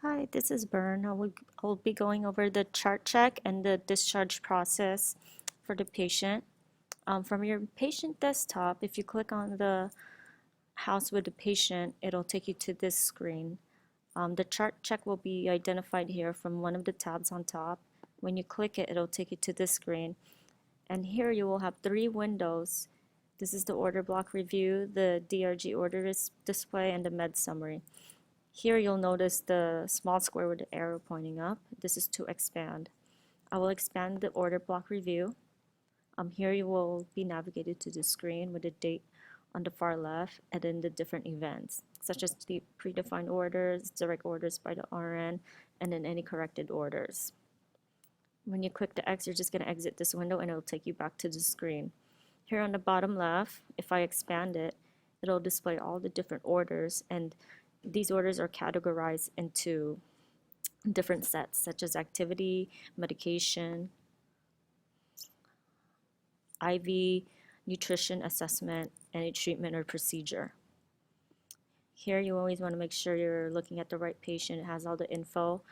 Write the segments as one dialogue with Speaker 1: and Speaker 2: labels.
Speaker 1: Hi, this is Bern. I will be going over the chart check and the discharge process for the patient. From your patient desktop, if you click on the house with the patient, it'll take you to this screen. The chart check will be identified here from one of the tabs on top. When you click it, it'll take you to this screen. And here you will have three windows. This is the order block review, the DRG order display, and the med summary. Here you'll notice the small square with the arrow pointing up. This is to expand. I will expand the order block review. Here you will be navigated to the screen with the date on the far left and then the different events, such as the predefined orders, direct orders by the RN, and then any corrected orders. When you click the X, you're just going to exit this window and it'll take you back to the screen. Here on the bottom left, if I expand it, it'll display all the different orders, and these orders are categorized into different sets, such as activity, medication, IV, nutrition assessment, any treatment or procedure. Here you always want to make sure you're looking at the right patient. It has all the info.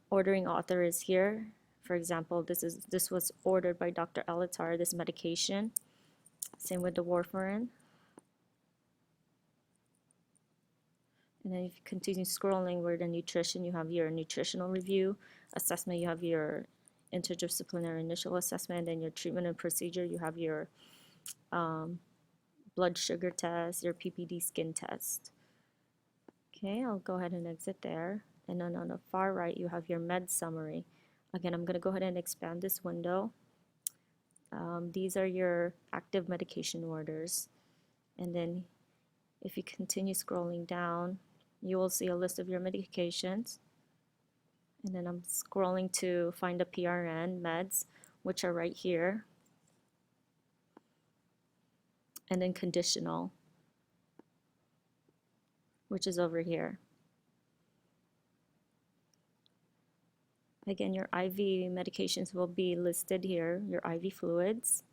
Speaker 1: Ordering author is here. For example, this was ordered by Dr. Elatar, this medication. Same with the warfarin. And then if you continue scrolling where the nutrition, you have your nutritional review. Assessment, you have your interdisciplinary initial assessment. And your treatment and procedure, you have your blood sugar test, your PPD skin test. Okay, I'll go ahead and exit there. And then on the far right, you have your med summary. Again, I'm going to go ahead and expand this window. These are your active medication orders. And then if you continue scrolling down, you will see a list of your medications. And then I'm scrolling to find the PRN meds, which are right here. And then conditional, which is over here. Again, your IV medications will be listed here, your IV fluids.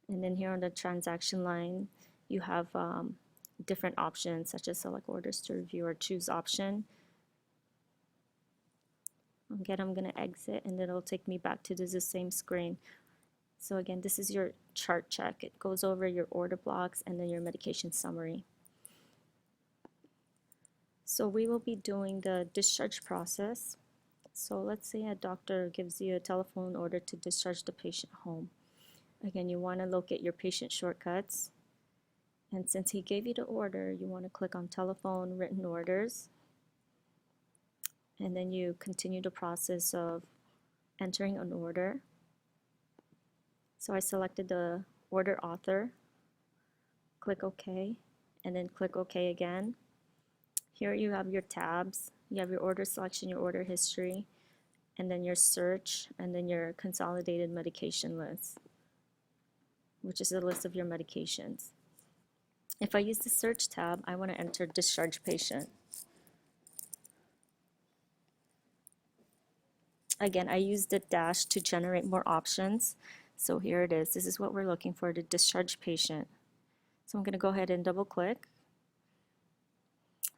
Speaker 1: And then here on the transaction line, you have different options such as select orders to review or choose option. Again, I'm going to exit and then it'll take me back to the same screen. So again, this is your chart check. It goes over your order blocks and then your medication summary. So we will be doing the discharge process. So let's say a doctor gives you a telephone order to discharge the patient home. Again, you want to locate your patient shortcuts. And since he gave you the order, you want to click on telephone written orders. And then you continue the process of entering an order. So I selected the order author, click OK, and then click OK again. Here you have your tabs. You have your order selection, your order history, and then your search, and then your consolidated medication list, which is a list of your medications. If I use the search tab, I want to enter discharge patient. Again, I use the dash to generate more options. So here it is. This is what we're looking for, the discharge patient. So I'm going to go ahead and double click.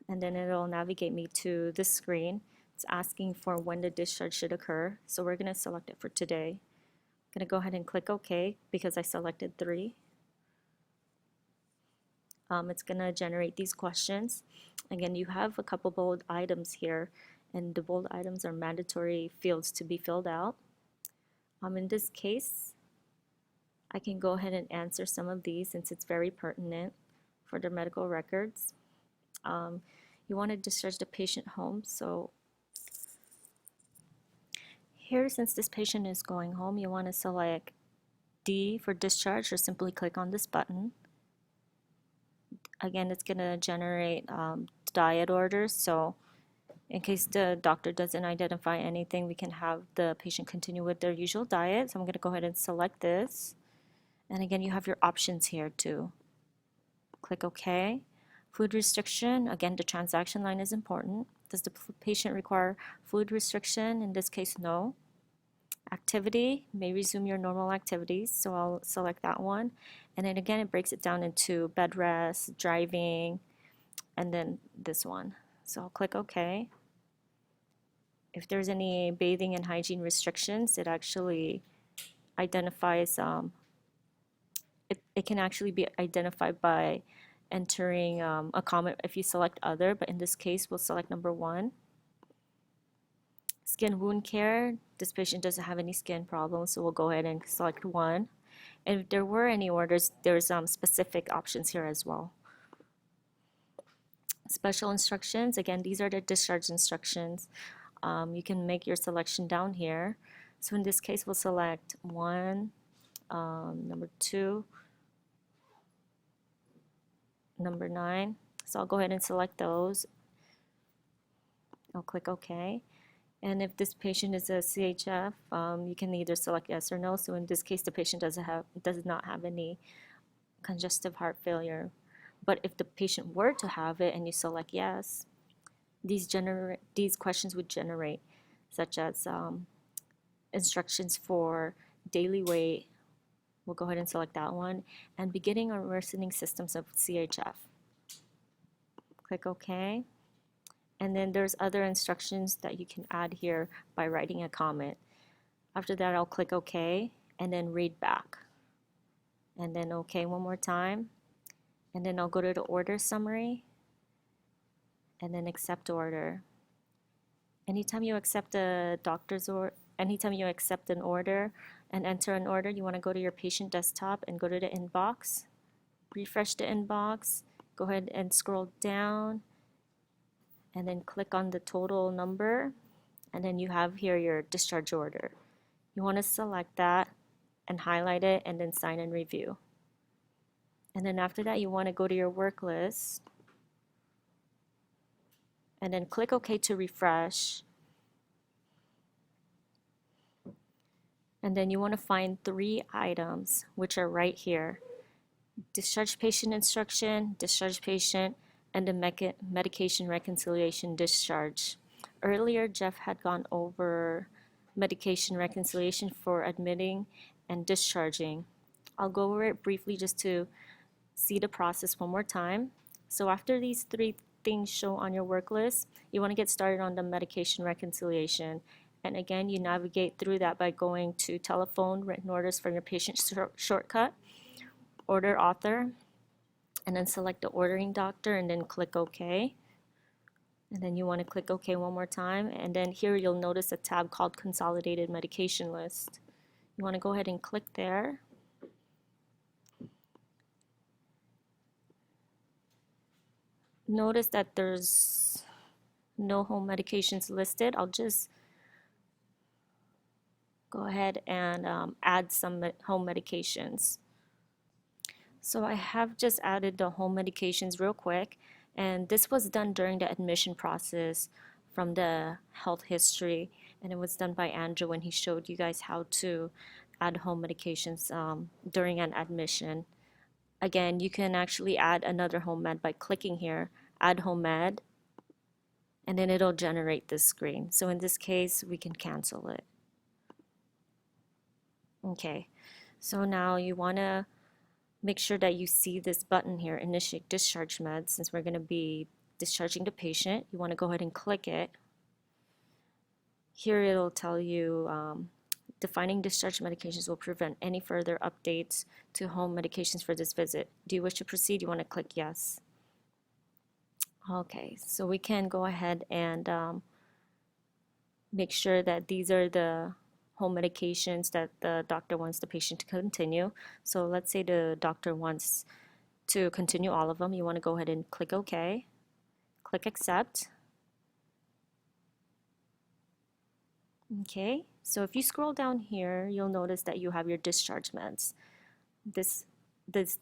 Speaker 1: And then it'll navigate me to this screen. It's asking for when the discharge should occur. So we're going to select it for today. I'm going to go ahead and click OK because I selected 3. It's going to generate these questions. Again, you have a couple bold items here, and the bold items are mandatory fields to be filled out. In this case, I can go ahead and answer some of these since it's very pertinent for their medical records. You want to discharge the patient home, so here, since this patient is going home, you want to select D for discharge or simply click on this button. Again, it's going to generate diet orders, so in case the doctor doesn't identify anything, we can have the patient continue with their usual diet. So I'm going to go ahead and select this. And again, you have your options here too. Click OK. Food restriction, again, the transaction line is important. Does the patient require food restriction? In this case, no. Activity, may resume your normal activities, so I'll select that one. And then again, it breaks it down into bed rest, driving, and then this one. So I'll click OK. if there's any bathing and hygiene restrictions, it actually identifies, it can actually be identified by entering a comment if you select other, but in this case, we'll select number 1. Skin wound care, this patient doesn't have any skin problems, so we'll go ahead and select 1. And if there were any orders, there's specific options here as well. Special instructions, again, these are the discharge instructions. You can make your selection down here. So in this case, we'll select 1, number 2, number 9. So I'll go ahead and select those. I'll click OK. And if this patient is a CHF, you can either select yes or no. So in this case, the patient does not have any congestive heart failure. But if the patient were to have it and you select yes, these questions would generate, such as instructions for daily weight. We'll go ahead and select that one. And beginning or worsening symptoms of CHF. Click OK. And then there's other instructions that you can add here by writing a comment. After that, I'll click OK and then read back. And then OK one more time. And then I'll go to the order summary and then accept order. Anytime you accept a anytime you accept an order and enter an order, you want to go to your patient desktop and go to the inbox. Refresh the inbox. Go ahead and scroll down and then click on the total number, and then you have here your discharge order. You want to select that and highlight it and then sign and review. And then after that, you want to go to your work list and then click OK to refresh. And then you want to find 3 items, which are right here. Discharge patient instruction, discharge patient, and the medication reconciliation discharge. Earlier, Jeff had gone over medication reconciliation for admitting and discharging. I'll go over it briefly just to see the process one more time. So after these 3 things show on your work list, you want to get started on the medication reconciliation. And again, you navigate through that by going to telephone, written orders from your patient shortcut, order author, and then select the ordering doctor and then click OK. And then you want to click OK one more time. And then here you'll notice a tab called Consolidated Medication List. You want to go ahead and click there. Notice that there's no home medications listed. I'll just go ahead and add some home medications. So I have just added the home medications real quick, and this was done during the admission process from the health history, and it was done by Andrew when he showed you guys how to add home medications during an admission. Again, you can actually add another home med by clicking here, add home med, and then it'll generate this screen. So in this case, we can cancel it. Okay, so now you want to make sure that you see this button here, Initiate Discharge Meds. Since we're going to be discharging the patient, you want to go ahead and click it. Here it'll tell you defining discharge medications will prevent any further updates to home medications for this visit. Do you wish to proceed? You want to click yes. Okay, so we can go ahead and make sure that these are the home medications that the doctor wants the patient to continue. So let's say the doctor wants to continue all of them. You want to go ahead and click OK, click accept. Okay, so if you scroll down here, you'll notice that you have your discharge meds. This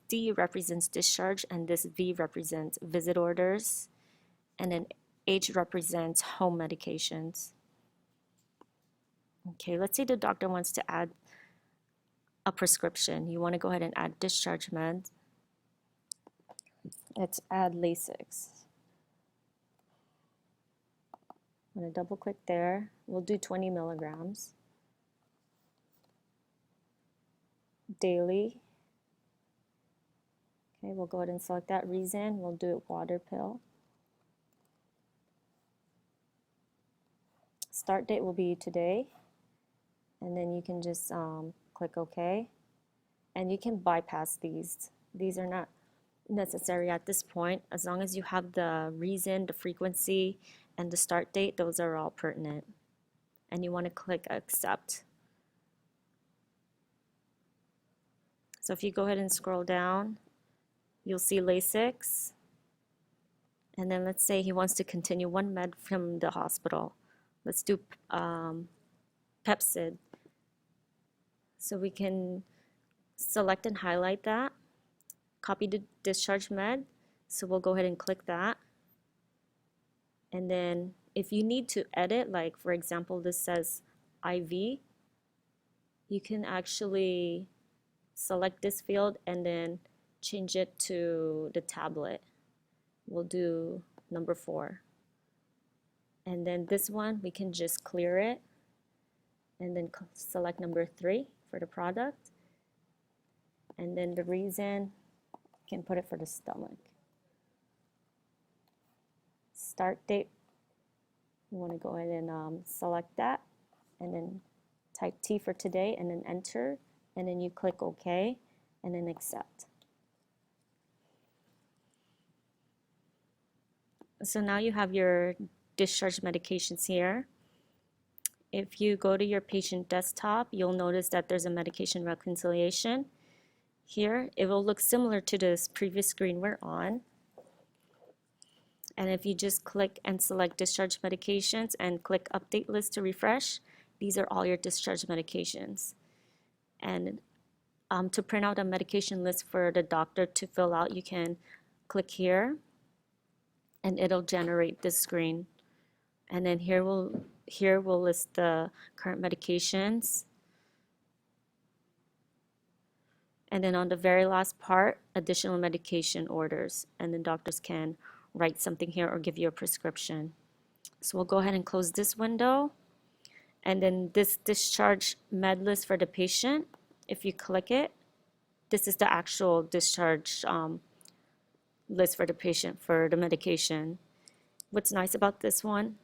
Speaker 1: D represents discharge, and this V represents visit orders, and then H represents home medications. Okay, let's say the doctor wants to add a prescription. You want to go ahead and add discharge meds. Let's add Lasix. I'm going to double click there. We'll do 20 milligrams. Daily. Okay, we'll go ahead and select that. Reason, we'll do it water pill. Start date will be today, and then you can just click OK, and you can bypass these. These are not necessary at this point. As long as you have the reason, the frequency, and the start date, those are all pertinent. And you want to click accept. So if you go ahead and scroll down, you'll see LASIX. And then let's say he wants to continue one med from the hospital. Let's do Pepsid. So we can select and highlight that. Copy the discharge med. So we'll go ahead and click that. And then if you need to edit, like for example, this says IV, you can actually select this field and then change it to the tablet. We'll do number 4. And then this one, we can just clear it and then select number 3 for the product. And then the reason, you can put it for the stomach. Start date, you want to go ahead and select that and then type T for today and then enter, and then you click OK and then accept. So now you have your discharge medications here. If you go to your patient desktop, you'll notice that there's a medication reconciliation. Here, it will look similar to this previous screen we're on. And if you just click and select discharge medications and click update list to refresh, these are all your discharge medications. And to print out a medication list for the doctor to fill out, you can click here and it'll generate this screen. And then here we'll list the current medications. And then on the very last part, additional medication orders. And then doctors can write something here or give you a prescription. So we'll go ahead and close this window. And then this discharge med list for the patient, if you click it, this is the actual discharge list for the patient for the medication. What's nice about this one,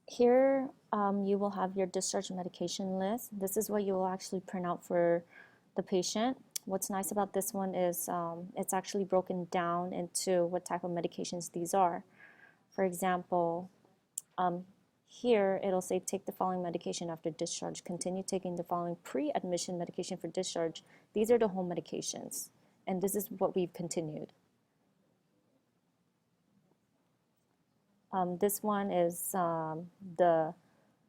Speaker 1: here you will have your discharge medication list. This is what you will actually print out for the patient. What's nice about this one is it's actually broken down into what type of medications these are. For example, here it'll say take the following medication after discharge, continue taking the following pre-admission medication for discharge. These are the home medications, and this is what we've continued. This one is the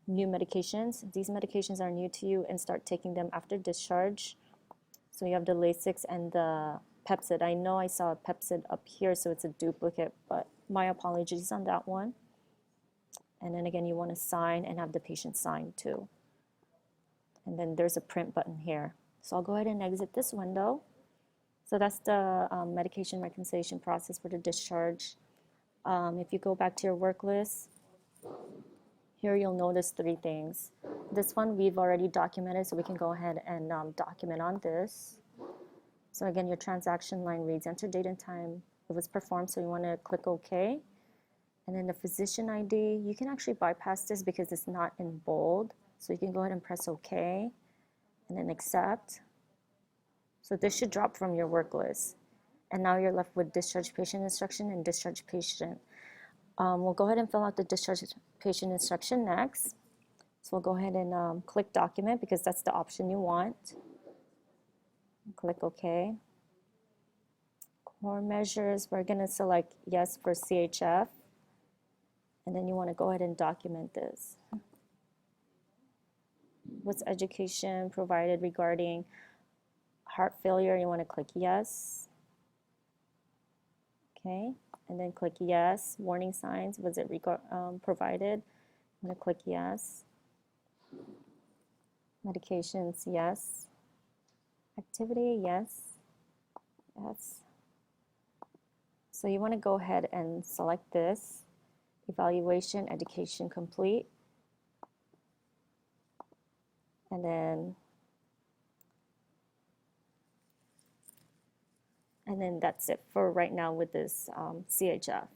Speaker 1: new medications. These medications are new to you and start taking them after discharge. So you have the LASIX and the Pepsid. I know I saw a Pepsid up here, so it's a duplicate, but my apologies on that one. And then again, you want to sign and have the patient sign too. And then there's a print button here. So I'll go ahead and exit this window. So that's the medication reconciliation process for the discharge. If you go back to your work list, here you'll notice 3 things. This one we've already documented, so we can go ahead and document on this. So again, your transaction line reads, enter date and time it was performed, so you want to click OK. And then the physician ID, you can actually bypass this because it's not in bold. So you can go ahead and press OK and then accept. So this should drop from your work list. And now you're left with discharge patient instruction and discharge patient. We'll go ahead and fill out the discharge patient instruction next. So we'll go ahead and click document because that's the option you want. Click OK. Core measures, we're going to select yes for CHF. And then you want to go ahead and document this. What's education provided regarding heart failure? You want to click yes. Okay, and then click yes. Warning signs, was it provided? I'm going to click yes. Medications, yes. Activity, yes. Yes. So you want to go ahead and select this. Evaluation, education complete. And then that's it for right now with this CHF.